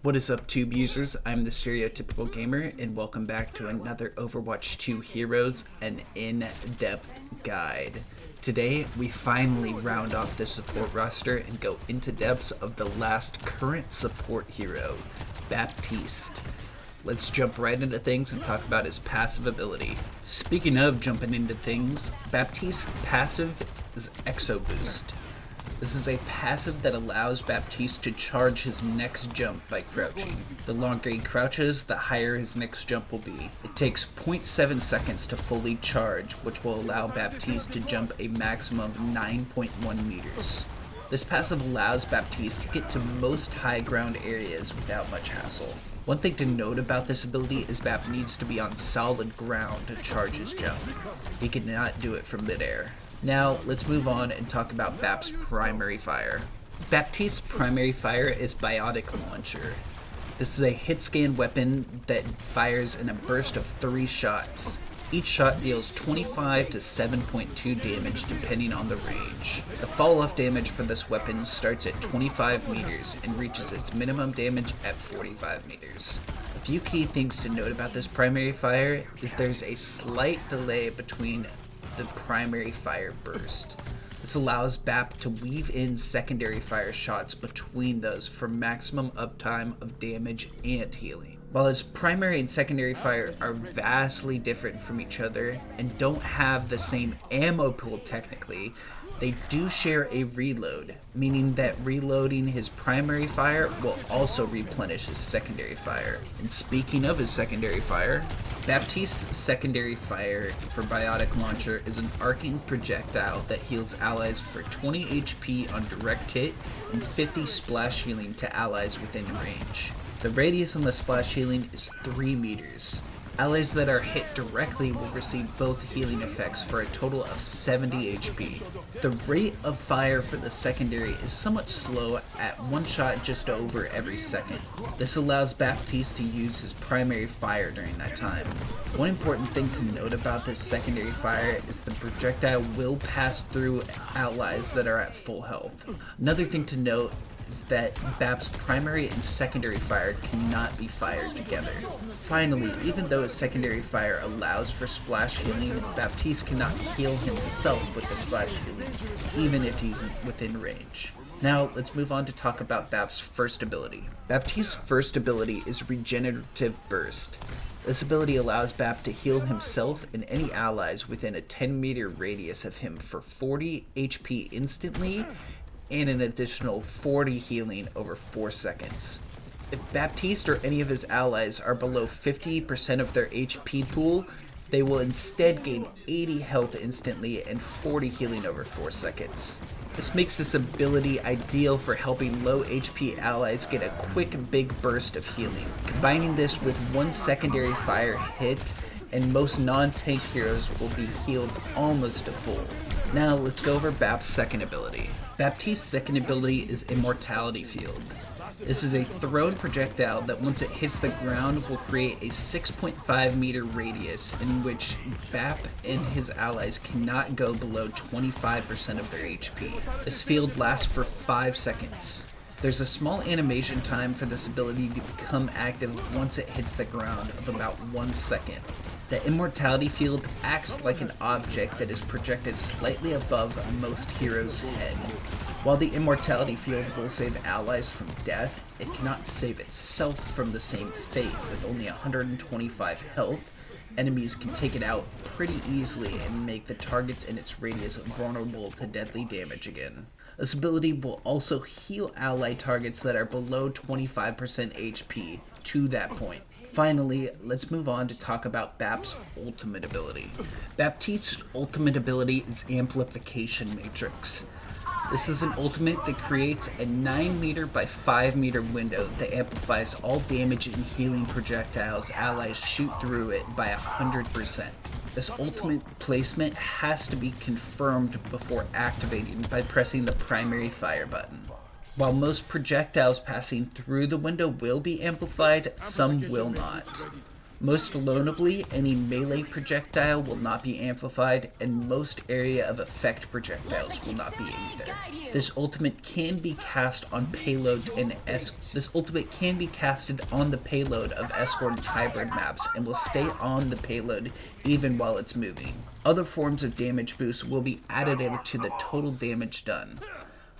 What is up, Tube users? I'm the Stereotypical Gamer, and welcome back to another Overwatch 2 Heroes, an in-depth guide. Today, we finally round off the support roster and go into depths of the last current support hero, Baptiste. Let's jump right into things and talk about his passive ability. Speaking of jumping into things, Baptiste's passive is Exo Boost. This is a passive that allows Baptiste to charge his next jump by crouching. The longer he crouches, the higher his next jump will be. It takes 0.7 seconds to fully charge, which will allow Baptiste to jump a maximum of 9.1 meters. This passive allows Baptiste to get to most high ground areas without much hassle. One thing to note about this ability is Bap needs to be on solid ground to charge his jump. He cannot do it from midair. Now, let's move on and talk about Bap's primary fire. Baptiste's primary fire is Biotic Launcher. This is a hit scan weapon that fires in a burst of 3 shots. Each shot deals 25 to 7.2 damage depending on the range. The fall-off damage for this weapon starts at 25 meters and reaches its minimum damage at 45 meters. A few key things to note about this primary fire is there's a slight delay between the primary fire burst. This allows Bap to weave in secondary fire shots between those for maximum uptime of damage and healing. While his primary and secondary fire are vastly different from each other and don't have the same ammo pool technically, they do share a reload, meaning that reloading his primary fire will also replenish his secondary fire. And speaking of his secondary fire, Baptiste's secondary fire for Biotic Launcher is an arcing projectile that heals allies for 20 HP on direct hit and 50 splash healing to allies within range. The radius on the splash healing is 3 meters. Allies that are hit directly will receive both healing effects for a total of 70 HP. The rate of fire for the secondary is somewhat slow at 1 shot just over every second. This allows Baptiste to use his primary fire during that time. One important thing to note about this secondary fire is the projectile will pass through allies that are at full health. Another thing to note is that Bap's primary and secondary fire cannot be fired together. Finally, even though his secondary fire allows for splash healing, Baptiste cannot heal himself with the splash healing, even if he's within range. Now, let's move on to talk about Bap's first ability. Baptiste's first ability is Regenerative Burst. This ability allows Bap to heal himself and any allies within a 10-meter radius of him for 40 HP instantly, and an additional 40 healing over 4 seconds. If Baptiste or any of his allies are below 50% of their HP pool, they will instead gain 80 health instantly and 40 healing over 4 seconds. This makes this ability ideal for helping low HP allies get a quick big burst of healing. Combining this with 1 secondary fire hit, and most non-tank heroes will be healed almost to full. Now let's go over Bap's second ability. Baptiste's second ability is Immortality Field. This is a thrown projectile that once it hits the ground will create a 6.5 meter radius in which Bap and his allies cannot go below 25% of their HP. This field lasts for 5 seconds. There's a small animation time for this ability to become active once it hits the ground of about 1 second. The Immortality Field acts like an object that is projected slightly above most heroes' head. While the Immortality Field will save allies from death, it cannot save itself from the same fate. With only 125 health, enemies can take it out pretty easily and make the targets in its radius vulnerable to deadly damage again. This ability will also heal ally targets that are below 25% HP to that point. Finally, let's move on to talk about Bap's ultimate ability. Baptiste's ultimate ability is Amplification Matrix. This is an ultimate that creates a 9 meter by 5 meter window that amplifies all damage and healing projectiles allies shoot through it by 100%. This ultimate placement has to be confirmed before activating by pressing the primary fire button. While most projectiles passing through the window will be amplified, some will not. Most notably, any melee projectile will not be amplified, and most area of effect projectiles will not be either. This ultimate can be cast on payload and this ultimate can be casted on the payload of escort and hybrid maps and will stay on the payload even while it's moving. Other forms of damage boost will be additive to the total damage done.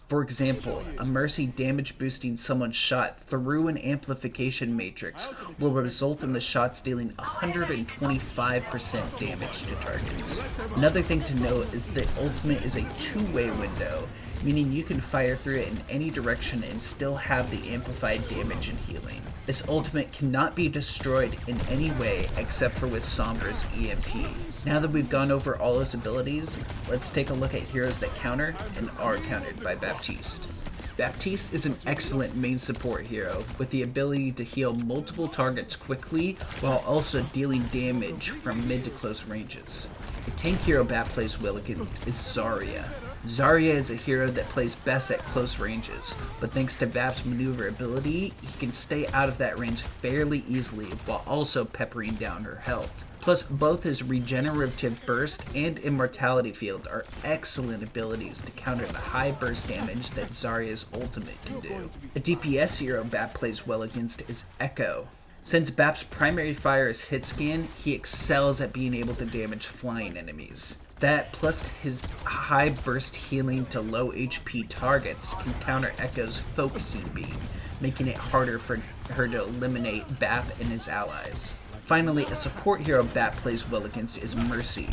For example, a Mercy damage boosting someone's shot through an amplification matrix will result in the shots dealing 125% damage to targets. Another thing to note is the ultimate is a two-way window, meaning you can fire through it in any direction and still have the amplified damage and healing. This ultimate cannot be destroyed in any way except for with Sombra's EMP. Now that we've gone over all his abilities, let's take a look at heroes that counter and are countered by Baptiste. Baptiste is an excellent main support hero with the ability to heal multiple targets quickly while also dealing damage from mid to close ranges. The tank hero Bap plays well against is Zarya. Zarya is a hero that plays best at close ranges, but thanks to Bap's maneuverability, he can stay out of that range fairly easily while also peppering down her health. Plus, both his regenerative burst and immortality field are excellent abilities to counter the high burst damage that Zarya's ultimate can do. A DPS hero Bap plays well against is Echo. Since Bap's primary fire is hit scan, he excels at being able to damage flying enemies. That, plus his high burst healing to low HP targets, can counter Echo's focusing beam, making it harder for her to eliminate Bap and his allies. Finally, a support hero Bap plays well against is Mercy,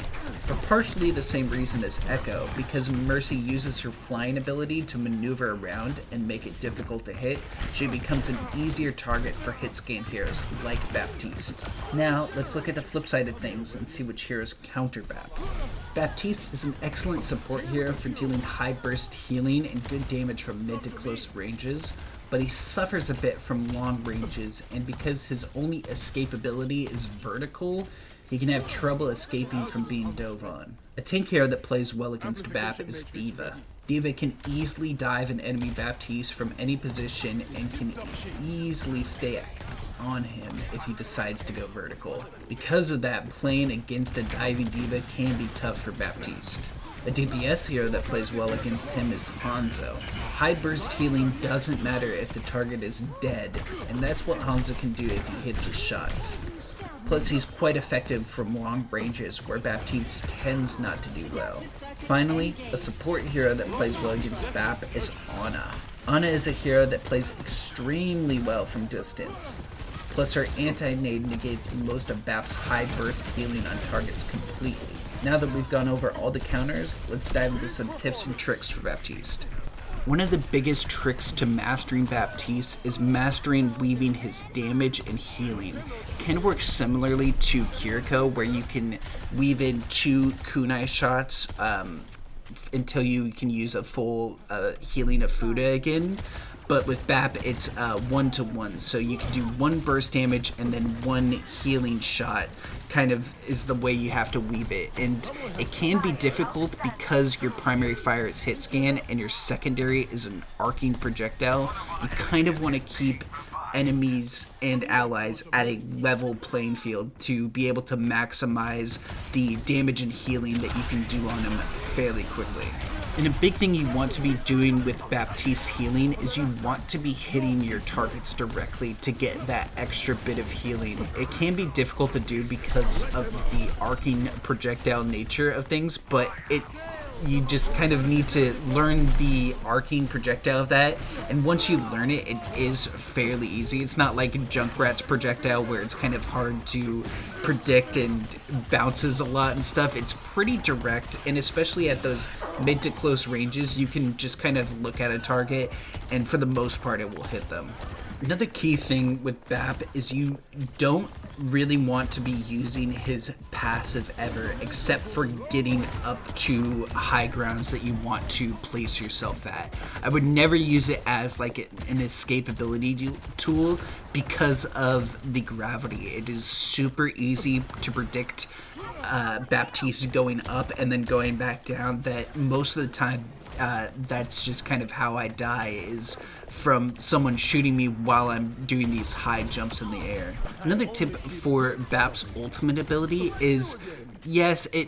for partially the same reason as Echo, because Mercy uses her flying ability to maneuver around and make it difficult to hit. She becomes an easier target for hit scan heroes like Baptiste. Now, let's look at the flip side of things and see which heroes counter Bap. Baptiste is an excellent support hero for dealing high burst healing and good damage from mid to close ranges, but he suffers a bit from long ranges, and because his only escape ability is vertical, he can have trouble escaping from being dove on. A tank hero that plays well against Bap is D.Va. D.Va can easily dive an enemy Baptiste from any position and can easily stay on him if he decides to go vertical. Because of that, playing against a diving D.Va can be tough for Baptiste. A DPS hero that plays well against him is Hanzo. High burst healing doesn't matter if the target is dead, and that's what Hanzo can do if he hits his shots. Plus, he's quite effective from long ranges where Baptiste tends not to do well. Finally, a support hero that plays well against Bap is Ana. Ana is a hero that plays extremely well from distance. Plus, her anti-nade negates most of Bap's high burst healing on targets completely. Now that we've gone over all the counters, let's dive into some tips and tricks for Baptiste. One of the biggest tricks to mastering Baptiste is mastering weaving his damage and healing. It can work similarly to Kiriko, where you can weave in 2 kunai shots until you can use a full healing of Fuda again. But with Bap, it's 1-to-1, so you can do 1 burst damage and then 1 healing shot, kind of is the way you have to weave it. And it can be difficult because your primary fire is hit scan and your secondary is an arcing projectile. You kind of want to keep enemies and allies at a level playing field to be able to maximize the damage and healing that you can do on them fairly quickly. And a big thing you want to be doing with Baptiste's healing is you want to be hitting your targets directly to get that extra bit of healing. It can be difficult to do because of the arcing projectile nature of things, but you just kind of need to learn the arcing projectile of that, and once you learn it, it is fairly easy. It's not like Junkrat's projectile where it's kind of hard to predict and bounces a lot and stuff. It's pretty direct, and especially at those mid to close ranges, you can just kind of look at a target, and for the most part, it will hit them. Another key thing with Bap is you don't really want to be using his passive ever, except for getting up to high grounds that you want to place yourself at. I would never use it as like an escapability tool because of the gravity. It is super easy to predict Baptiste going up and then going back down, that most of the time that's just kind of how I die, is from someone shooting me while I'm doing these high jumps in the air. Another tip for Bap's ultimate ability is, yes, it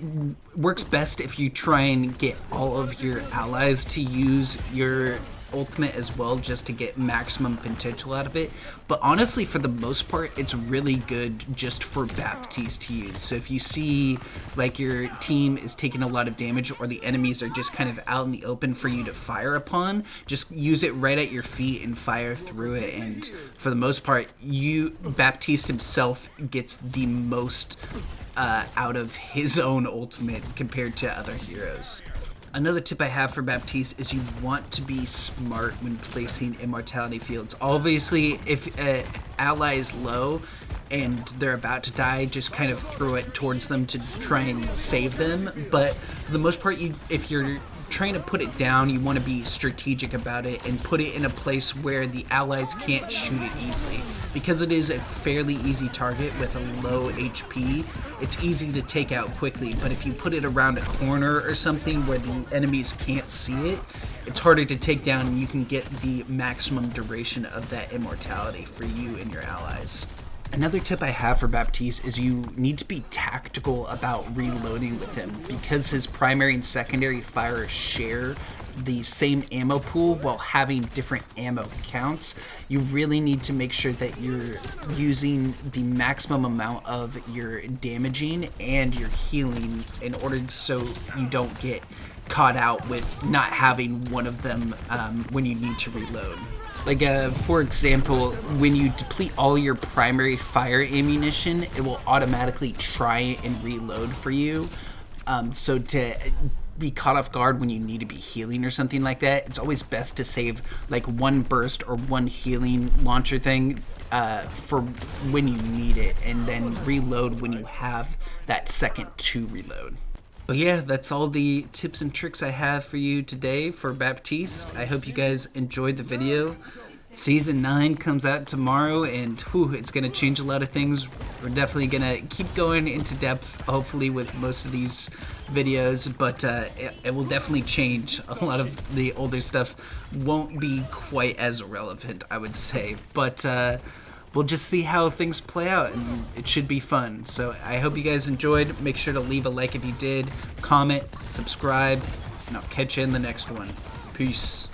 works best if you try and get all of your allies to use your ultimate as well, just to get maximum potential out of it. But honestly, for the most part, it's really good just for Baptiste to use. So if you see like your team is taking a lot of damage, or the enemies are just kind of out in the open for you to fire upon, just use it right at your feet and fire through it. And for the most part, Baptiste himself gets the most out of his own ultimate compared to other heroes. Another tip I have for Baptiste is you want to be smart when placing immortality fields. Obviously, if an ally is low and they're about to die, just kind of throw it towards them to try and save them. But for the most part, if you're trying to put it down, you want to be strategic about it and put it in a place where the allies can't shoot it easily. Because it is a fairly easy target with a low HP, it's easy to take out quickly. But if you put it around a corner or something where the enemies can't see it, it's harder to take down, and you can get the maximum duration of that immortality for you and your allies. Another tip I have for Baptiste is you need to be tactical about reloading with him. Because his primary and secondary fire share the same ammo pool while having different ammo counts, you really need to make sure that you're using the maximum amount of your damaging and your healing in order so you don't get caught out with not having one of them when you need to reload. Like, for example, when you deplete all your primary fire ammunition, it will automatically try and reload for you. So to be caught off guard when you need to be healing or something like that, it's always best to save like one burst or one healing launcher thing for when you need it, and then reload when you have that second to reload. But yeah, that's all the tips and tricks I have for you today for Baptiste. I hope you guys enjoyed the video. Season 9 comes out tomorrow, and it's going to change a lot of things. We're definitely going to keep going into depth, hopefully, with most of these videos, but it will definitely change. A lot of the older stuff won't be quite as relevant, I would say. But we'll just see how things play out, and it should be fun. So I hope you guys enjoyed. Make sure to leave a like if you did, comment, subscribe, and I'll catch you in the next one. Peace.